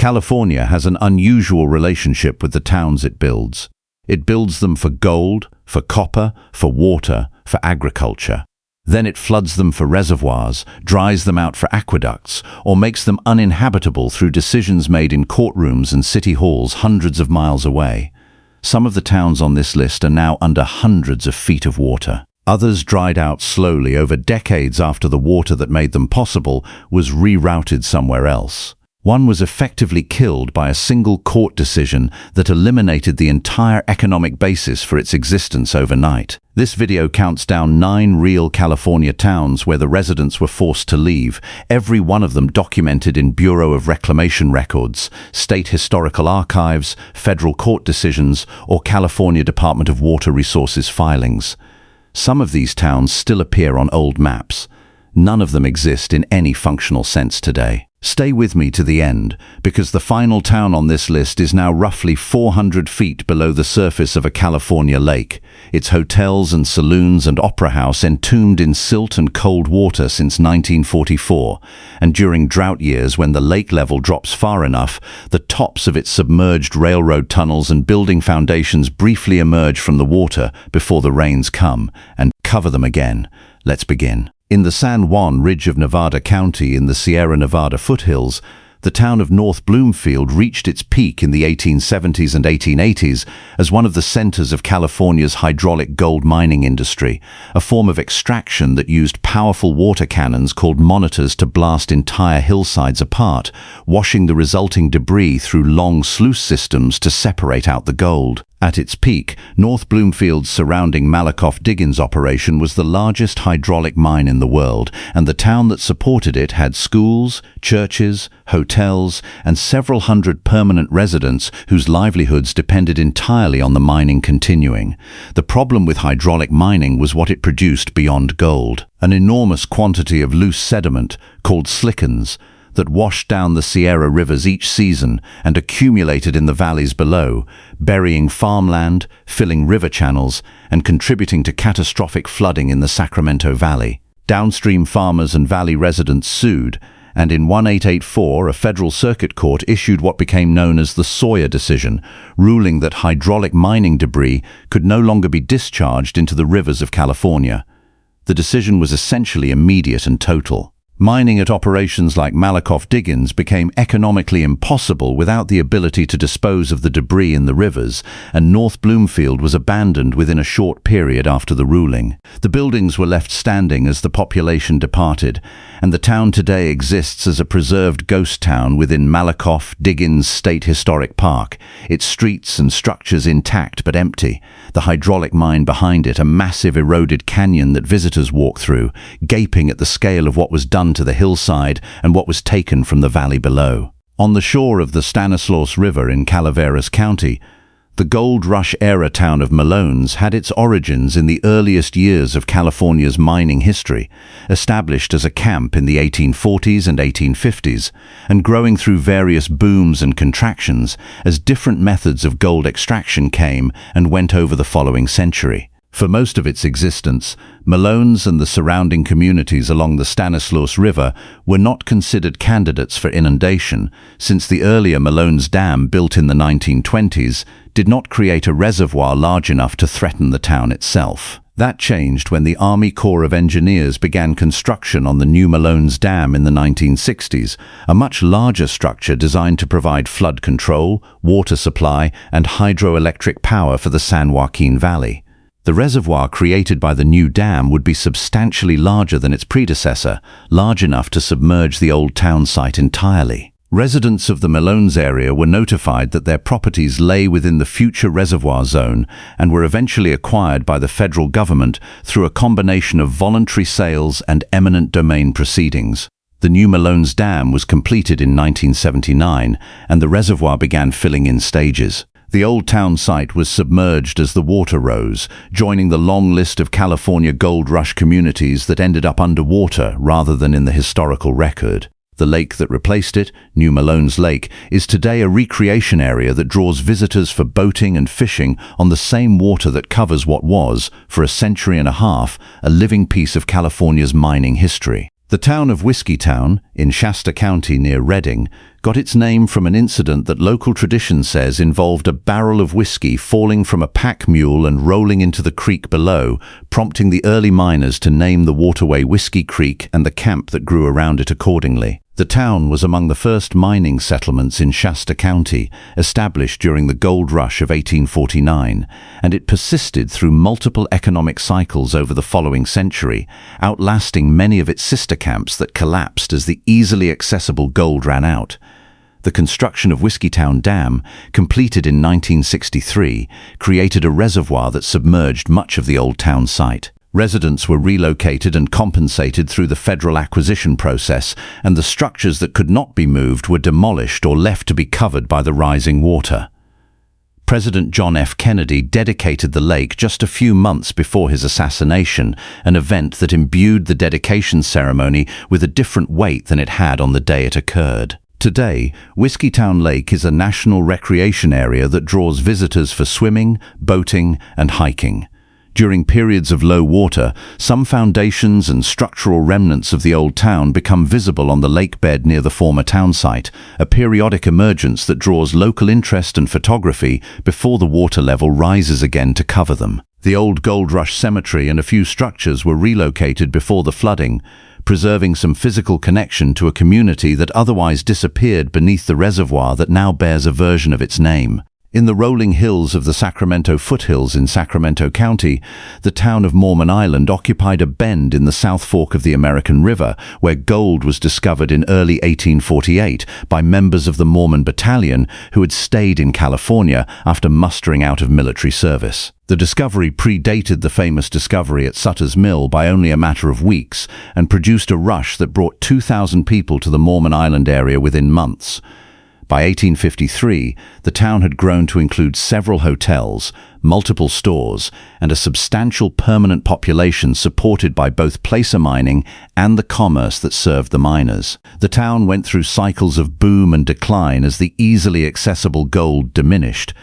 California has an unusual relationship with the towns it builds. It builds them for gold, for copper, for water, for agriculture. Then it floods them for reservoirs, dries them out for aqueducts, or makes them uninhabitable through decisions made in courtrooms and city halls hundreds of miles away. Some of the towns on this list are now under hundreds of feet of water. Others dried out slowly over decades after the water that made them possible was rerouted somewhere else. One was effectively killed by a single court decision that eliminated the entire economic basis for its existence overnight. This video counts down 9 real California towns where the residents were forced to leave, every one of them documented in Bureau of Reclamation records, state historical archives, federal court decisions, or California Department of Water Resources filings. Some of these towns still appear on old maps. None of them exist in any functional sense today. Stay with me to the end, because the final town on this list is now roughly 400 feet below the surface of a California lake, its hotels and saloons and opera house entombed in silt and cold water since 1944, and during drought years when the lake level drops far enough, the tops of its submerged railroad tunnels and building foundations briefly emerge from the water before the rains come and cover them again. Let's begin. In the San Juan Ridge of Nevada County in the Sierra Nevada foothills, the town of North Bloomfield reached its peak in the 1870s and 1880s as one of the centers of California's hydraulic gold mining industry, a form of extraction that used powerful water cannons called monitors to blast entire hillsides apart, washing the resulting debris through long sluice systems to separate out the gold. At its peak, North Bloomfield's surrounding Malakoff Diggins operation was the largest hydraulic mine in the world, and the town that supported it had schools, churches, hotels, and several hundred permanent residents whose livelihoods depended entirely on the mining continuing. The problem with hydraulic mining was what it produced beyond gold: an enormous quantity of loose sediment, called slickens, that washed down the Sierra rivers each season and accumulated in the valleys below, burying farmland, filling river channels, and contributing to catastrophic flooding in the Sacramento Valley. Downstream farmers and valley residents sued, and in 1884 a federal circuit court issued what became known as the Sawyer decision, ruling that hydraulic mining debris could no longer be discharged into the rivers of California. The decision was essentially immediate and total. Mining at operations like Malakoff Diggins became economically impossible without the ability to dispose of the debris in the rivers, and North Bloomfield was abandoned within a short period after the ruling. The buildings were left standing as the population departed, and the town today exists as a preserved ghost town within Malakoff Diggins State Historic Park, its streets and structures intact but empty, the hydraulic mine behind it a massive eroded canyon that visitors walk through, gaping at the scale of what was done to the hillside and what was taken from the valley below. On the shore of the Stanislaus River in Calaveras County, the gold rush-era town of Malones had its origins in the earliest years of California's mining history, established as a camp in the 1840s and 1850s, and growing through various booms and contractions as different methods of gold extraction came and went over the following century. For most of its existence, Malones and the surrounding communities along the Stanislaus River were not considered candidates for inundation, since the earlier Malones Dam, built in the 1920s, did not create a reservoir large enough to threaten the town itself. That changed when the Army Corps of Engineers began construction on the new Malones Dam in the 1960s, a much larger structure designed to provide flood control, water supply, and hydroelectric power for the San Joaquin Valley. The reservoir created by the new dam would be substantially larger than its predecessor, large enough to submerge the old town site entirely. Residents of the Malones area were notified that their properties lay within the future reservoir zone and were eventually acquired by the federal government through a combination of voluntary sales and eminent domain proceedings. The new Malones Dam was completed in 1979, and the reservoir began filling in stages. The old town site was submerged as the water rose, joining the long list of California gold rush communities that ended up underwater rather than in the historical record. The lake that replaced it, New Malones Lake, is today a recreation area that draws visitors for boating and fishing on the same water that covers what was, for a century and a half, a living piece of California's mining history. The town of Whiskeytown, in Shasta County near Redding, got its name from an incident that local tradition says involved a barrel of whiskey falling from a pack mule and rolling into the creek below, prompting the early miners to name the waterway Whiskey Creek and the camp that grew around it accordingly. The town was among the first mining settlements in Shasta County, established during the gold rush of 1849, and it persisted through multiple economic cycles over the following century, outlasting many of its sister camps that collapsed as the easily accessible gold ran out. The construction of Whiskeytown Dam, completed in 1963, created a reservoir that submerged much of the old town site. Residents were relocated and compensated through the federal acquisition process, and the structures that could not be moved were demolished or left to be covered by the rising water. President John F. Kennedy dedicated the lake just a few months before his assassination, an event that imbued the dedication ceremony with a different weight than it had on the day it occurred. Today, Whiskeytown Lake is a national recreation area that draws visitors for swimming, boating, and hiking. During periods of low water, some foundations and structural remnants of the old town become visible on the lake bed near the former town site, a periodic emergence that draws local interest and photography before the water level rises again to cover them. The old Gold Rush Cemetery and a few structures were relocated before the flooding, preserving some physical connection to a community that otherwise disappeared beneath the reservoir that now bears a version of its name. In the rolling hills of the Sacramento foothills in Sacramento County, the town of Mormon Island occupied a bend in the South Fork of the American River, where gold was discovered in early 1848 by members of the Mormon Battalion who had stayed in California after mustering out of military service. The discovery predated the famous discovery at Sutter's Mill by only a matter of weeks and produced a rush that brought 2,000 people to the Mormon Island area within months. By 1853, the town had grown to include several hotels, multiple stores, and a substantial permanent population supported by both placer mining and the commerce that served the miners. The town went through cycles of boom and decline as the easily accessible gold diminished,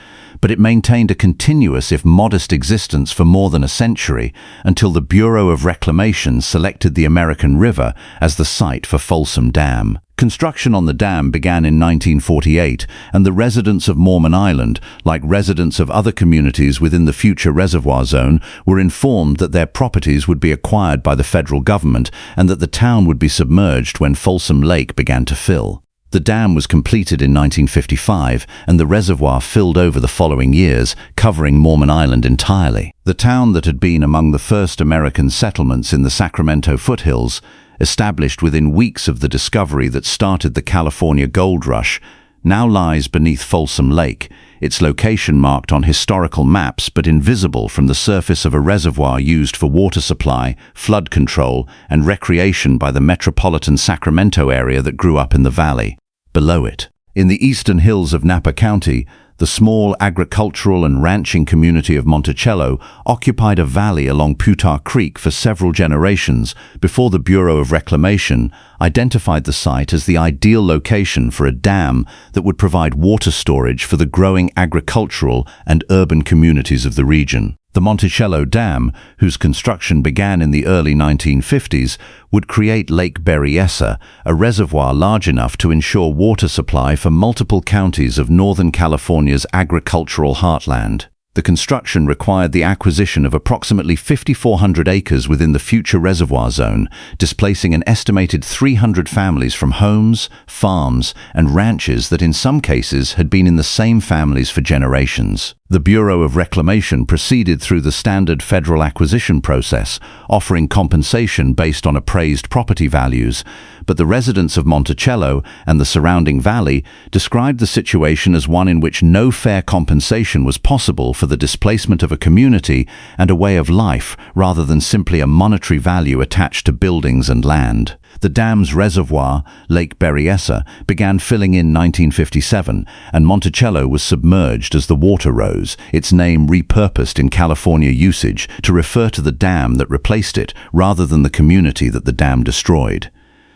but it maintained a continuous if modest existence for more than a century until the Bureau of Reclamation selected the American River as the site for Folsom Dam. Construction on the dam began in 1948, and the residents of Mormon Island, like residents of other communities within the future reservoir zone, were informed that their properties would be acquired by the federal government and that the town would be submerged when Folsom Lake began to fill. The dam was completed in 1955, and the reservoir filled over the following years, covering Mormon Island entirely. The town that had been among the first American settlements in the Sacramento foothills, established within weeks of the discovery that started the California gold rush, now lies beneath Folsom Lake, its location marked on historical maps but invisible from the surface of a reservoir used for water supply, flood control, and recreation by the metropolitan Sacramento area that grew up in the valley. Below it, in the eastern hills of Napa County, the small agricultural and ranching community of Monticello occupied a valley along Putah Creek for several generations before the Bureau of Reclamation identified the site as the ideal location for a dam that would provide water storage for the growing agricultural and urban communities of the region. The Monticello Dam, whose construction began in the early 1950s, would create Lake Berryessa, a reservoir large enough to ensure water supply for multiple counties of Northern California's agricultural heartland. The construction required the acquisition of approximately 5,400 acres within the future reservoir zone, displacing an estimated 300 families from homes, farms, and ranches that in some cases had been in the same families for generations. The Bureau of Reclamation proceeded through the standard federal acquisition process, offering compensation based on appraised property values, but the residents of Monticello and the surrounding valley described the situation as one in which no fair compensation was possible for the displacement of a community and a way of life rather than simply a monetary value attached to buildings and land. The dam's reservoir, Lake Berryessa, began filling in 1957, and Monticello was submerged as the water rose, its name repurposed in California usage to refer to the dam that replaced it rather than the community that the dam destroyed.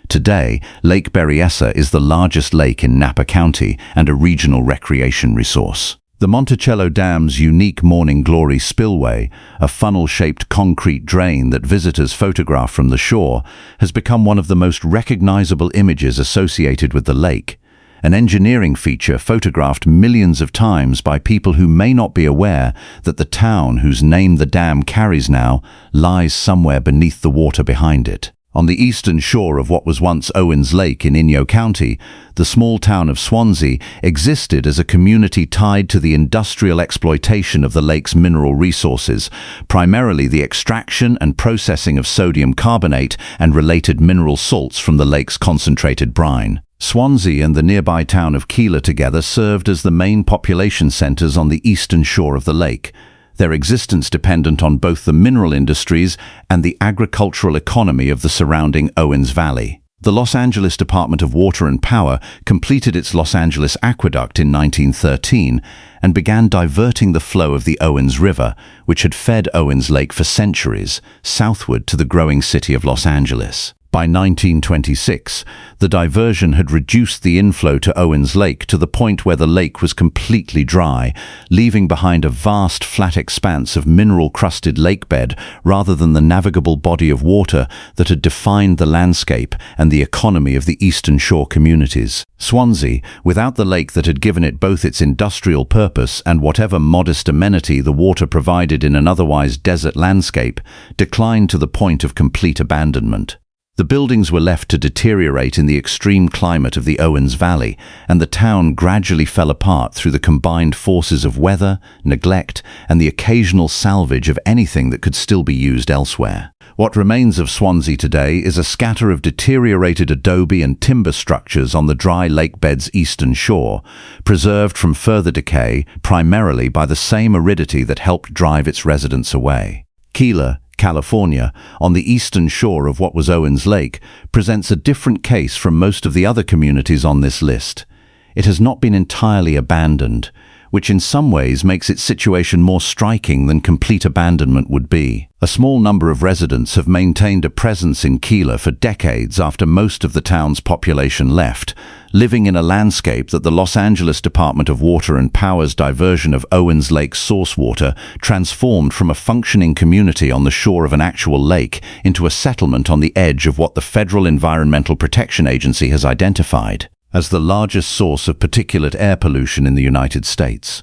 Today, Lake Berryessa is the largest lake in Napa County and a regional recreation resource. The Monticello Dam's unique Morning Glory spillway, a funnel-shaped concrete drain that visitors photograph from the shore, has become one of the most recognizable images associated with the lake, an engineering feature photographed millions of times by people who may not be aware that the town whose name the dam carries now lies somewhere beneath the water behind it. On the eastern shore of what was once Owens Lake in Inyo County, the small town of Swansea existed as a community tied to the industrial exploitation of the lake's mineral resources, primarily the extraction and processing of sodium carbonate and related mineral salts from the lake's concentrated brine. Swansea and the nearby town of Keeler together served as the main population centers on the eastern shore of the lake, their existence dependent on both the mineral industries and the agricultural economy of the surrounding Owens Valley. The Los Angeles Department of Water and Power completed its Los Angeles Aqueduct in 1913 and began diverting the flow of the Owens River, which had fed Owens Lake for centuries, southward to the growing city of Los Angeles. By 1926, the diversion had reduced the inflow to Owens Lake to the point where the lake was completely dry, leaving behind a vast flat expanse of mineral-crusted lakebed rather than the navigable body of water that had defined the landscape and the economy of the Eastern Shore communities. Swansea, without the lake that had given it both its industrial purpose and whatever modest amenity the water provided in an otherwise desert landscape, declined to the point of complete abandonment. The buildings were left to deteriorate in the extreme climate of the Owens Valley, and the town gradually fell apart through the combined forces of weather, neglect, and the occasional salvage of anything that could still be used elsewhere. What remains of Swansea today is a scatter of deteriorated adobe and timber structures on the dry lakebed's eastern shore, preserved from further decay primarily by the same aridity that helped drive its residents away. Keeler, California, on the eastern shore of what was Owens Lake, presents a different case from most of the other communities on this list. It has not been entirely abandoned, which in some ways makes its situation more striking than complete abandonment would be. A small number of residents have maintained a presence in Keeler for decades after most of the town's population left, living in a landscape that the Los Angeles Department of Water and Power's diversion of Owens Lake source water transformed from a functioning community on the shore of an actual lake into a settlement on the edge of what the Federal Environmental Protection Agency has identified as the largest source of particulate air pollution in the United States.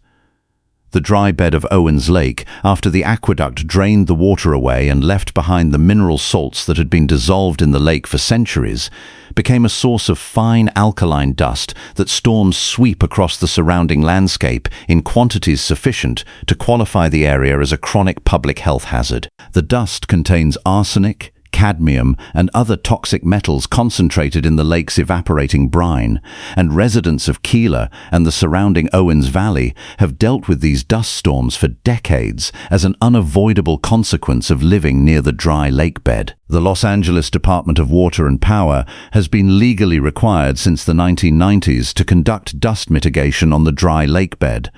The dry bed of Owens Lake, after the aqueduct drained the water away and left behind the mineral salts that had been dissolved in the lake for centuries, became a source of fine alkaline dust that storms sweep across the surrounding landscape in quantities sufficient to qualify the area as a chronic public health hazard. The dust contains arsenic, cadmium, and other toxic metals concentrated in the lake's evaporating brine, and residents of Keeler and the surrounding Owens Valley have dealt with these dust storms for decades as an unavoidable consequence of living near the dry lakebed. The Los Angeles Department of Water and Power has been legally required since the 1990s to conduct dust mitigation on the dry lakebed,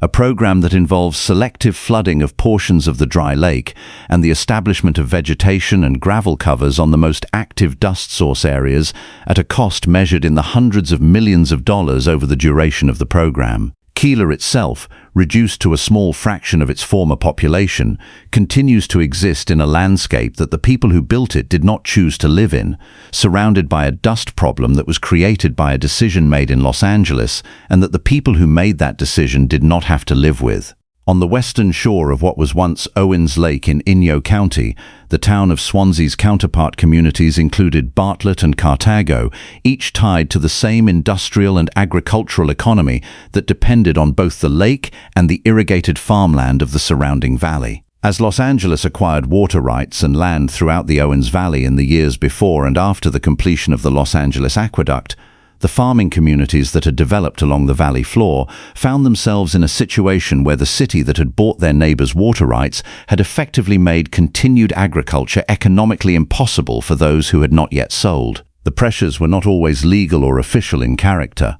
a program that involves selective flooding of portions of the dry lake and the establishment of vegetation and gravel covers on the most active dust source areas at a cost measured in the hundreds of millions of dollars over the duration of the program. Keeler itself, reduced to a small fraction of its former population, continues to exist in a landscape that the people who built it did not choose to live in, surrounded by a dust problem that was created by a decision made in Los Angeles and that the people who made that decision did not have to live with. On the western shore of what was once Owens Lake in Inyo County, the town of Swansea's counterpart communities included Bartlett and Cartago, each tied to the same industrial and agricultural economy that depended on both the lake and the irrigated farmland of the surrounding valley. As Los Angeles acquired water rights and land throughout the Owens Valley in the years before and after the completion of the Los Angeles Aqueduct, the farming communities that had developed along the valley floor found themselves in a situation where the city that had bought their neighbors' water rights had effectively made continued agriculture economically impossible for those who had not yet sold. The pressures were not always legal or official in character.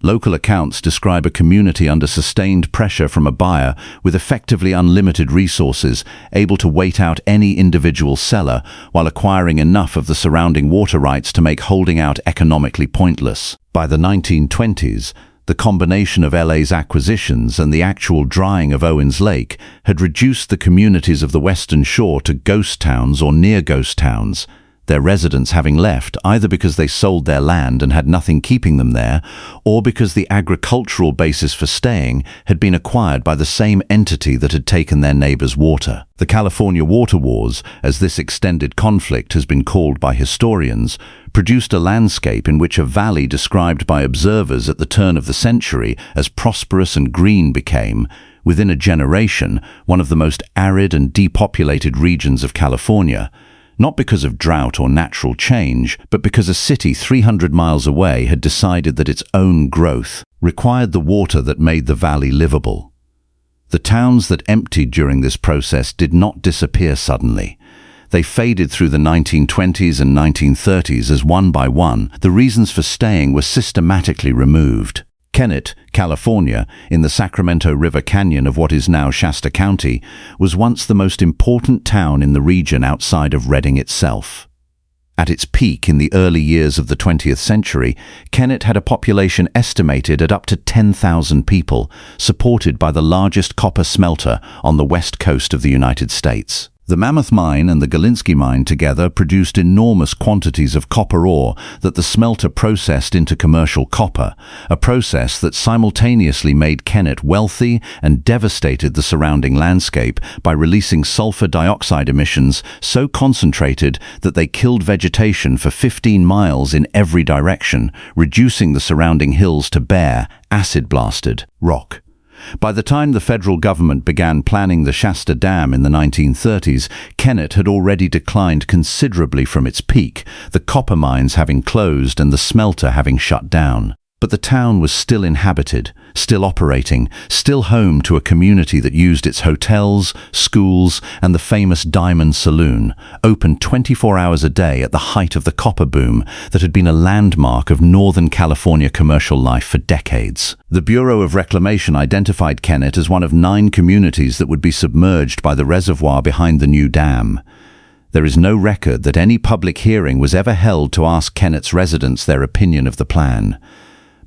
Local accounts describe a community under sustained pressure from a buyer with effectively unlimited resources, able to wait out any individual seller while acquiring enough of the surrounding water rights to make holding out economically pointless. By the 1920s, The combination of LA's acquisitions and the actual drying of Owens Lake had reduced the communities of the Western Shore to ghost towns or near ghost towns, their residents having left either because they sold their land and had nothing keeping them there, or because the agricultural basis for staying had been acquired by the same entity that had taken their neighbors' water. The California Water Wars, as this extended conflict has been called by historians, produced a landscape in which a valley described by observers at the turn of the century as prosperous and green became, within a generation, one of the most arid and depopulated regions of California, not because of drought or natural change, but because a city 300 miles away had decided that its own growth required the water that made the valley livable. The towns that emptied during this process did not disappear suddenly. They faded through the 1920s and 1930s as one by one, the reasons for staying were systematically removed. Kennett, California, in the Sacramento River Canyon of what is now Shasta County, was once the most important town in the region outside of Redding itself. At its peak in the early years of the 20th century, Kennett had a population estimated at up to 10,000 people, supported by the largest copper smelter on the west coast of the United States. The Mammoth Mine and the Galinsky Mine together produced enormous quantities of copper ore that the smelter processed into commercial copper, a process that simultaneously made Kennett wealthy and devastated the surrounding landscape by releasing sulfur dioxide emissions so concentrated that they killed vegetation for 15 miles in every direction, reducing the surrounding hills to bare, acid-blasted rock. By the time the federal government began planning the Shasta Dam in the 1930s, Kennett had already declined considerably from its peak, the copper mines having closed and the smelter having shut down. But the town was still inhabited, still operating, still home to a community that used its hotels, schools, and the famous Diamond Saloon, open 24 hours a day at the height of the copper boom that had been a landmark of Northern California commercial life for decades. The Bureau of Reclamation identified Kennett as one of 9 communities that would be submerged by the reservoir behind the new dam. There is no record that any public hearing was ever held to ask Kennett's residents their opinion of the plan.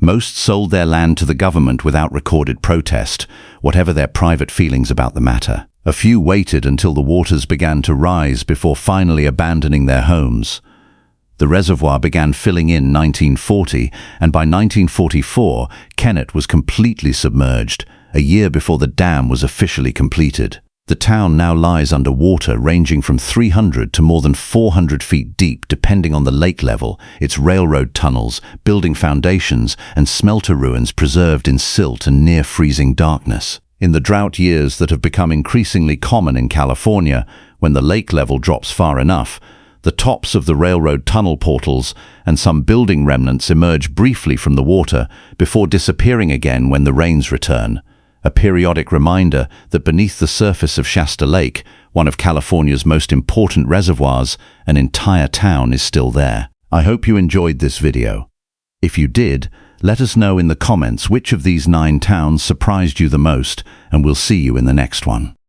Most sold their land to the government without recorded protest, whatever their private feelings about the matter. A few waited until the waters began to rise before finally abandoning their homes. The reservoir began filling in 1940, and by 1944, Kennett was completely submerged, a year before the dam was officially completed. The town now lies under water ranging from 300 to more than 400 feet deep depending on the lake level, its railroad tunnels, building foundations, and smelter ruins preserved in silt and near-freezing darkness. In the drought years that have become increasingly common in California, when the lake level drops far enough, the tops of the railroad tunnel portals and some building remnants emerge briefly from the water before disappearing again when the rains return. A periodic reminder that beneath the surface of Shasta Lake, one of California's most important reservoirs, an entire town is still there. I hope you enjoyed this video. If you did, let us know in the comments which of these 9 towns surprised you the most, and we'll see you in the next one.